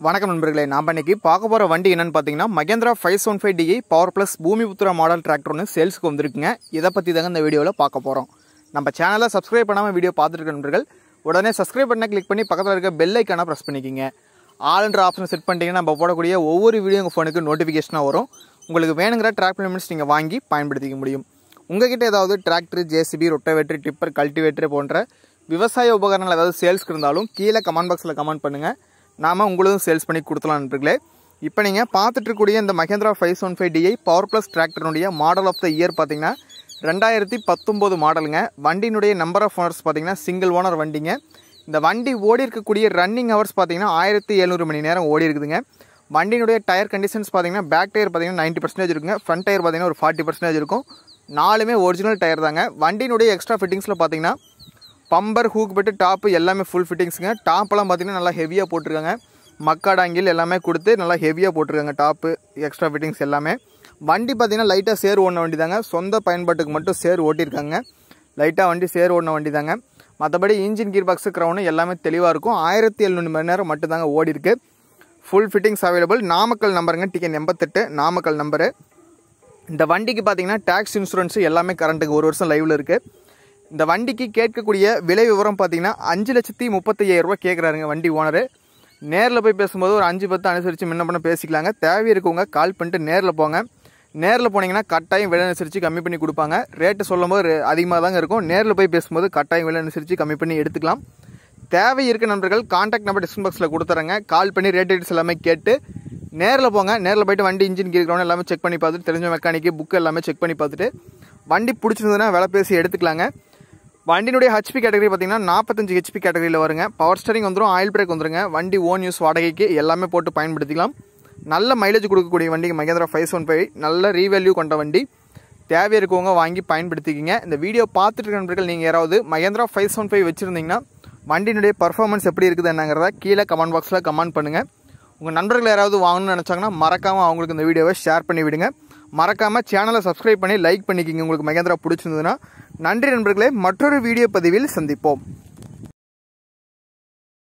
வணக்கம் நண்பர்களே, நாம் இன்னைக்கு பார்க்க போகிற வண்டி என்னன்னு பார்த்தீங்கன்னா Mahindra 515DI power plus Bhoomiputra model tractor ஒன்று சேல்ஸுக்கு வந்திருக்குங்க. இதை பற்றி தாங்க இந்த வீடியோவில் பார்க்க போகிறோம். நம்ம சேனலை சப்ஸ்கிரைப் பண்ணாமல் வீடியோ பார்த்துட்டு இருக்க நண்பர்கள் உடனே சப்ஸ்கிரைப் பண்ண கிளிக் பண்ணி பக்கத்தில் இருக்க பெல் ஐக்கானை ப்ரெஸ் பண்ணிக்கிங்க. ஆல்ன்ற ஆப்ஷனை செட் பண்ணிட்டீங்கன்னா நம்ம போடக்கூடிய ஒவ்வொரு வீடியோ உங்கள் ஃபோனுக்கு நோட்டிஃபிகேஷனாக வரும். உங்களுக்கு வேணுங்கிற டிராக்டர் லிமிட்ஸ் நீங்கள் வாங்கி பயன்படுத்திக்க முடியும். உங்ககிட்ட ஏதாவது tractor, JCB, rotavator, tipper, cultivator போன்ற விவசாய உபகரணங்கள் ஏதாவது சேல்ஸ்க்கு இருந்தாலும் கீழே கமெண்ட் பாக்ஸில் கமெண்ட் பண்ணுங்கள். நாம் உங்களும் சேல்ஸ் பண்ணி கொடுத்துலாம் நண்பர்களே. இப்போ நீங்கள் பார்த்துட்டு இருக்கக்கூடிய இந்த Mahindra 515DI பவர் ப்ளஸ் டிராக்டருடைய மாடல் ஆஃப் த இயர் பார்த்தீங்கன்னா 2019 மாடலுங்க. வண்டியினுடைய நம்பர் ஆஃப் ஓனர்ஸ் பார்த்தீங்கன்னா சிங்கிள் ஓனர் வண்டிங்க. இந்த வண்டி ஓடி இருக்கக்கூடிய ரன்னிங் ஹவர்ஸ் பார்த்தீங்கன்னா 1700 மணி நேரம் ஓடி இருக்குதுங்க. வண்டியினுடைய டயர் கண்டிஷன்ஸ் பார்த்தீங்கன்னா பேக் டயர் பார்த்தீங்கன்னா 90% இருக்குங்க. ஃப்ரண்ட் டயர் பார்த்தீங்கன்னா ஒரு 40% இருக்கும். நாலுமே ஒரிஜினல் டயர் தாங்க. வண்டியினுடைய எக்ஸ்ட்ரா ஃபிட்டிங்ஸில் பார்த்தீங்கன்னா பம்பர், ஹூக் பெட்டு, டாப்பு எல்லாமே ஃபுல் ஃபிட்டிங்ஸுங்க. டாப்பெல்லாம் பார்த்தீங்கன்னா நல்லா ஹெவியாக போட்டிருக்காங்க. மக்காடாங்கில் எல்லாமே கொடுத்து நல்லா ஹெவியாக போட்டிருக்காங்க. டாப்பு எக்ஸ்ட்ரா ஃபிட்டிங்ஸ் எல்லாமே. வண்டி பார்த்தீங்கன்னா லைட்டாக சேர் ஓடின வண்டி தாங்க. சொந்த பயன்பாட்டுக்கு மட்டும் சேர் ஓட்டியிருக்காங்க. லைட்டாக வண்டி சேர் ஓடின வண்டி தாங்க. மற்றபடி இன்ஜின், கீர் பாக்ஸு, க்ரௌனு எல்லாமே தெளிவாக இருக்கும். 1700 மணி நேரம் மட்டும் தாங்க ஓடி இருக்கு. Full fittings available. நாமக்கல் நம்பருங்க, டிக்கெட் 88 நாமக்கல் நம்பரு. இந்த வண்டிக்கு பார்த்தீங்கன்னா டேக்ஸ், இன்சூரன்ஸு எல்லாமே கரண்ட்டுக்கு 1 வருஷம் லைவில் இருக்குது. இந்த வண்டிக்கு கேட்கக்கூடிய விலை விவரம் பார்த்தீங்கன்னா 5,35,000 கேட்குறாருங்க வண்டி ஓனரு. நேரில் போய் பேசும்போது ஒரு 5-10 அனுசரித்து முன்ன பண்ண பேசிக்கலாங்க. தேவை இருக்கவங்க கால் பண்ணிட்டு நேரில் போங்க. நேரில் போனீங்கன்னா கட்டாயம் விலை அனுசரித்து கம்மி பண்ணி கொடுப்பாங்க. ரேட்டு சொல்லும் போது அதிகமாக தாங்க இருக்கும். நேரில் போய் பேசும்போது கட்டாயம் விலை அனுசரித்து கம்மி பண்ணி எடுத்துக்கலாம். தேவை இருக்க நண்பர்கள் கான்டாக்ட் நம்பர் டிஸ்கிரிப்ஷன் பாக்ஸில் கொடுத்துறேங்க. கால் பண்ணி ரேட் டீட்டெயில்ஸ் எல்லாமே கேட்டு நேரில் போங்க. நேரில் போய்ட்டு வண்டி இன்ஜின், கீர், கிரவுண்ட் எல்லாமே செக் பண்ணி பார்த்துட்டு தெரிஞ்ச மெக்கானிக்கு புக்கு எல்லாமே செக் பண்ணி பார்த்துட்டு வண்டி பிடிச்சிருந்ததுன்னா விலை பேசி எடுத்துக்கலாங்க. வண்டியினுடைய ஹெச்பி கேட்டகரி பார்த்தீங்கன்னா 45 ஹெச்பி கேட்டகரியில் வருங்க. பவர் ஸ்டரிங் வந்துடும், ஆயில் பிரேக் வந்துருங்க. வண்டி ஓன் யூஸ் வாடகைக்கு எல்லாமே போட்டு பயன்படுத்திக்கலாம். நல்ல மைலேஜ் கொடுக்கக்கூடிய வண்டி Mahindra 515. நல்ல ரீவேல்யூ கொண்ட வண்டி. தேவை இருக்கவங்க வாங்கி பயன்படுத்திக்கிங்க. இந்த வீடியோ பார்த்துட்டு இருக்க நண்பர்கள் நீங்கள் யாராவது Mahindra 515 வச்சுருந்தீங்கன்னா வண்டியினுடைய பர்ஃபார்மன்ஸ் எப்படி இருக்குது என்னங்கிறத கீழே கமெண்ட் பாக்ஸில் கமெண்ட் பண்ணுங்கள். உங்கள் நண்பர்கள் யாராவது வாங்கணும்னு நினச்சாங்கன்னா மறக்காமல் அவங்களுக்கு இந்த வீடியோவை ஷேர் பண்ணி விடுங்க. மறக்காமல் சேனலை சப்ஸ்கிரைப் பண்ணி லைக் பண்ணிக்கிங்க உங்களுக்கு Mahindra பிடிச்சிருந்ததுன்னா. நன்றி நண்பர்களே, மற்றொரு வீடியோ பதிவில் சந்திப்போம்.